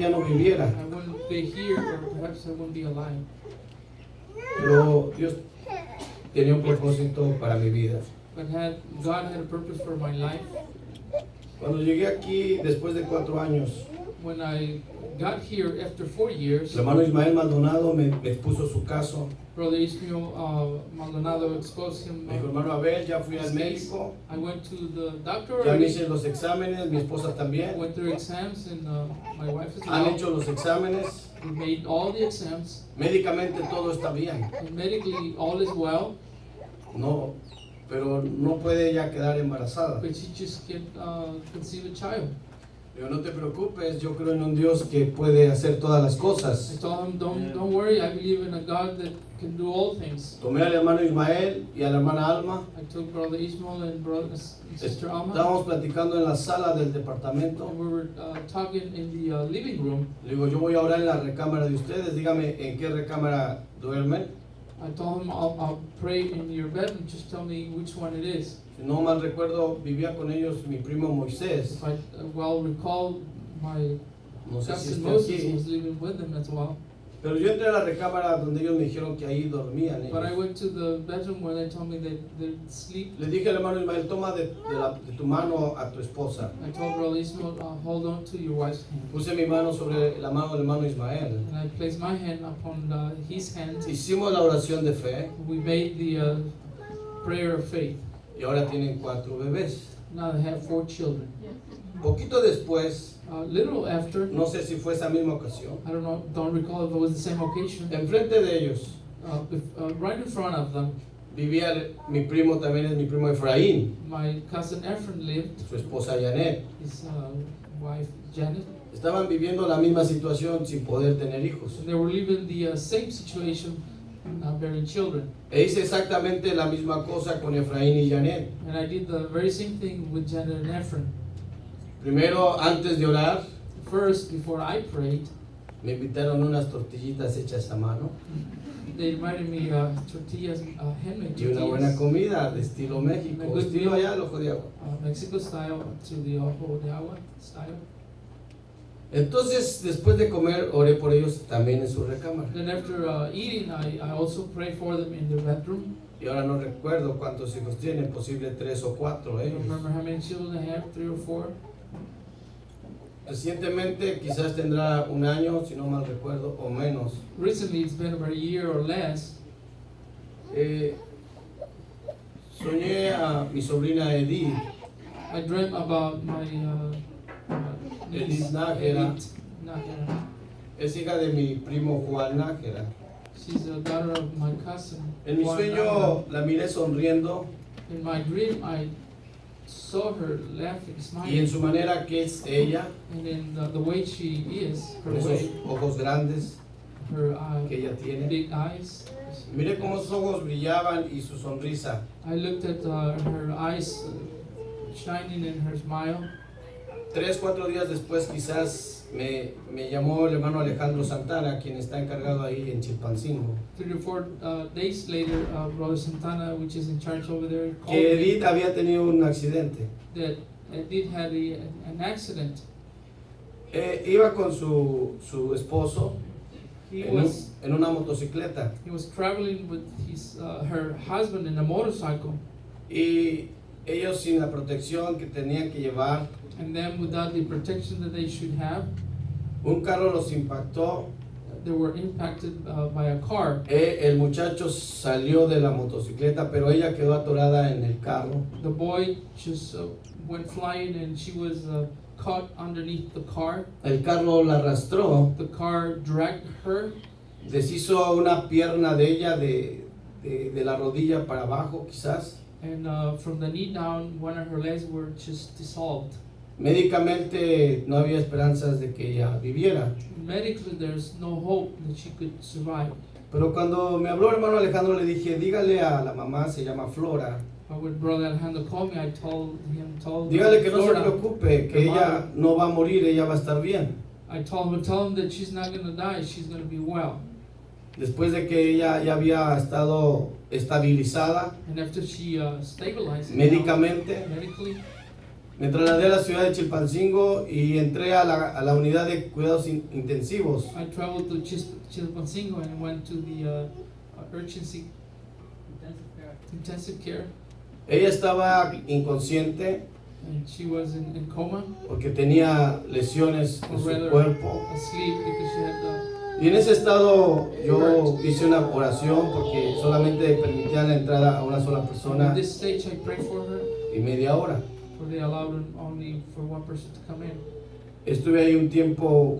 ya no viviera. I wouldn't be here, or perhaps I wouldn't be alive. Pero Dios tenía un propósito para mi vida. But God had a purpose for my life. Cuando llegué aquí después de 4 años, When I got here after 4 years, el hermano Ismael Maldonado me expuso su caso. Brother Ismael Maldonado exposed him. Me dijo, hermano Abel, ya fui al his case. médico, I went to the doctor ya me already. hice los exámenes, mi esposa también. Went through exams, and my wife as Han well. hecho los exámenes, We made all the exams. médicamente todo está bien. And medically, all is well. No, pero no puede ella quedar embarazada. But she just can't conceive a child. Digo, no te preocupes, yo creo en un Dios que puede hacer todas las I cosas. told him, don't worry. I believe in a God that can do all things. Tomé al hermano Ismael y a la hermana Alma. I took Brother Ismael and Sister Alma. Estábamos platicando en la sala del departamento. And we were talking in the living room. Le digo, yo voy a orar en la recámara de ustedes. Dígame en qué recámara duermen. I told him, I'll pray in your bed and just tell me which one it is. Si no mal recuerdo, vivía con ellos mi primo Moisés. If I well recall, my No sé si cousin está Moses aquí. was living with them as well. Pero yo entré a la recámara donde ellos me dijeron que ahí dormían But I ellos. went to the bedroom where they told me that they'd sleep. Le dije al hermano Ismael, toma de tu mano a tu esposa. I told Brother Ismael, hold on to your wife's hand. Puse mi mano sobre la mano del hermano Ismael. And I placed my hand upon his hand. Hicimos la oración de fe We made the prayer of faith. y ahora tienen 4 bebés. Now they have 4 children. Poquito después, Little after, no sé si fue esa misma ocasión, I don't recall if it was the same occasion. enfrente de ellos Right in front of them, vivía mi primo, también es mi primo Efraín, my cousin Ephraim lived. su esposa Janet. His wife Janet. Estaban viviendo la misma situación sin poder tener hijos. They were living the same situation, not bearing children. E hice exactamente la misma cosa con Efraín y Janet. And I did the very same thing with Janet and Ephraim. Primero, antes de orar, First, before I prayed, me invitaron unas tortillitas hechas a mano they invited me tortillas, handmade y una buena tortillas, comida de estilo México, Una good estilo meal. allá al Ojo de Agua. Mexico style to the Ojo de Agua style. Entonces, después de comer, oré por ellos también en su recámara. Then after eating, I also prayed for them in their bedroom. Y ahora no recuerdo cuántos hijos tienen, posible 3 o 4 I ellos. don't remember how many children they have, 3 or 4. Recientemente, quizás tendrá 1 año, si no mal recuerdo, o menos. Recently, it's been about a year or less. Soñé a mi sobrina Edith. I dreamt about my Edith Nájera. Edith Nájera. Es hija de mi primo Juan Nájera. She's the daughter of my cousin. En mi Juan sueño Nájera. la miré sonriendo In my dream, I saw her laughing, y en smiling, su manera que es ella, and in the way she is, her con esos way, ojos grandes her que ella tiene. big eyes. Miré cómo sus ojos brillaban y su sonrisa. I looked at her eyes shining in her smile. 3, 4 días después quizás me llamó el hermano Alejandro Santana, quien está encargado ahí en Chilpancingo. 3 or 4 days later, Brother Santana, which is in charge over there, called Que me Edith había tenido un accidente. that Edith had an accident. Iba con su esposo He en, was en una motocicleta traveling with her husband in a motorcycle, y ellos sin la protección que tenían que llevar, and then without the protection that they should have, un carro los impactó. they were impacted by a car. El muchacho salió de la motocicleta, pero ella quedó atorada en el carro. The boy just went flying, and she was caught underneath the car. El carro la arrastró, The car dragged her, deshizo una pierna de ella de la rodilla para abajo quizás. and from the knee down, one of her legs were just dissolved. Médicamente no había esperanzas de que ella viviera. Medically, there's no hope that she could survive. Pero cuando me habló el hermano Alejandro le dije, dígale a la mamá, se llama Flora, But when Brother Alejandro called me, I told dígale que no se Flora, preocupe, que ella no va a morir, ella va a estar bien. I told him that she's not going to die, she's going to be well. Después de que ella ya había estado estabilizada And after she stabilized médicamente, medically, Me trasladé a la ciudad de Chilpancingo y entré a la unidad de cuidados intensivos. I traveled to Chilpancingo and went to the urgency intensive care. Ella estaba inconsciente And she was in coma, porque tenía lesiones en or su rather cuerpo. asleep because she had Y en ese estado yo hice una oración porque solamente permitían la entrada a una sola in persona this stage I prayed for her, y media hora. for they allowed only for one person to come in. Estuve ahí un tiempo,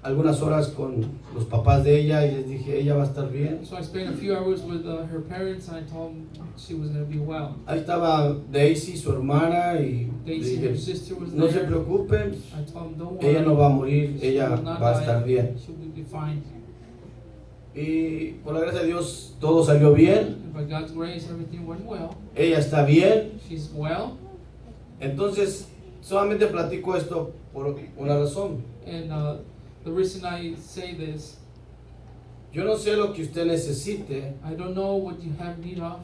algunas horas con los papás de ella y les dije, ella va a estar bien. So I spent a few hours with her parents and I told them she was going to be well. Ahí estaba Daisy, su hermana, y le Daisy, her dije, sister, was no se there. preocupen, I told them, don't worry, ella no va a morir, she ella will not va a die. estar bien. She will be fine. Y por la gracia de Dios todo salió bien, And by God's grace, everything went well. ella está bien. She's well. Entonces, solamente platico esto por una razón. And the reason I say this, Yo no sé lo que usted necesite, I don't know what you have need of,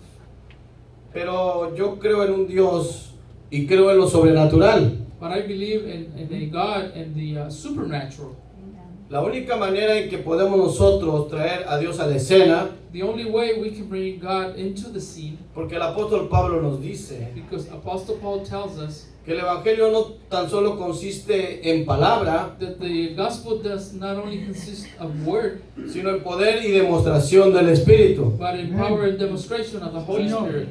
pero yo creo en un Dios y creo en lo sobrenatural. but I believe in a God and the supernatural. La única manera en que podemos nosotros traer a Dios a la escena, The only way we can bring God into the scene, porque el apóstol Pablo nos dice because Apostle Paul tells us que el evangelio no tan solo consiste en palabra, that the gospel does not only consist of word, sino en poder y demostración del Espíritu. but in power and demonstration of the Holy Spirit.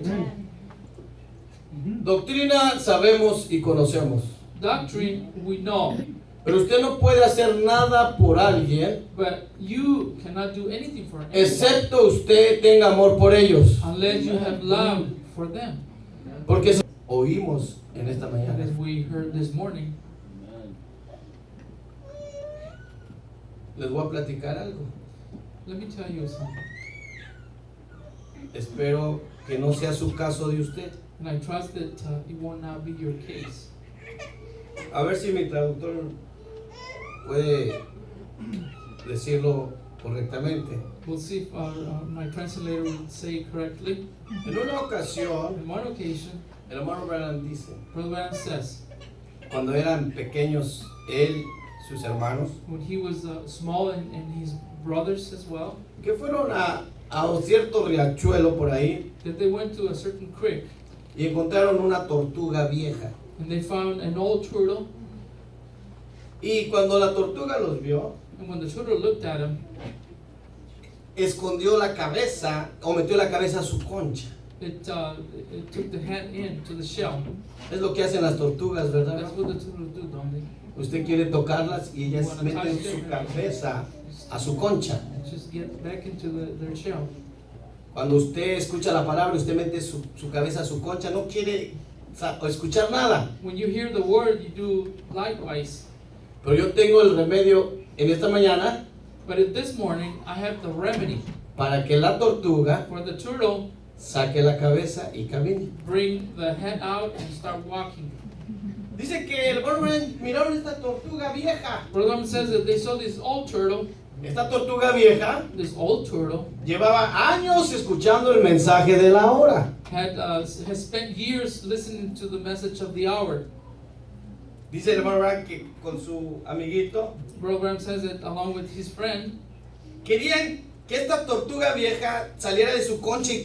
Doctrina sabemos y conocemos, Doctrine we know, pero usted no puede hacer nada por alguien but you cannot do anything for anyone excepto usted tenga amor por ellos, unless you have love for them. porque eso oímos en esta And mañana. as we heard this morning, Les voy a platicar algo. let me tell you something. Espero que no sea su caso de usted. And I trust that it will not be your case. A ver si mi traductor puede decirlo correctamente. We'll see if my translator will say it correctly. En una ocasión, On one occasion, el hermano Branham dice, Brother Branham says, cuando eran pequeños él, sus hermanos, when he was small and his brothers as well, que fueron a un cierto riachuelo por ahí that they went to a certain creek y encontraron una tortuga vieja. and they found an old turtle. Y cuando la tortuga los vio, And when the turtle looked at him, escondió la cabeza o metió la cabeza a su concha. it took the head into the shell. Es lo que hacen las tortugas, ¿verdad? That's what the turtles do, don't they? Usted quiere tocarlas y ellas meten su cabeza a su concha. Just get back into their shell. Cuando usted escucha la palabra, usted mete su cabeza a su concha, no quiere escuchar nada. When you hear the word, you do likewise. Pero yo tengo el remedio en esta mañana But this morning, I have the remedy para que la tortuga for the turtle. saque la cabeza y camine. Bring the head out and start walking. Dice que el Borman miraron esta tortuga vieja. Brother Branham says that they saw this old turtle. Esta tortuga vieja This old turtle llevaba años escuchando el mensaje de la hora. has spent years listening to the message of the hour. Dice el hermano Branham que con su amiguito Brother Branham says that along with his friend, querían que esta tortuga vieja saliera de su concha y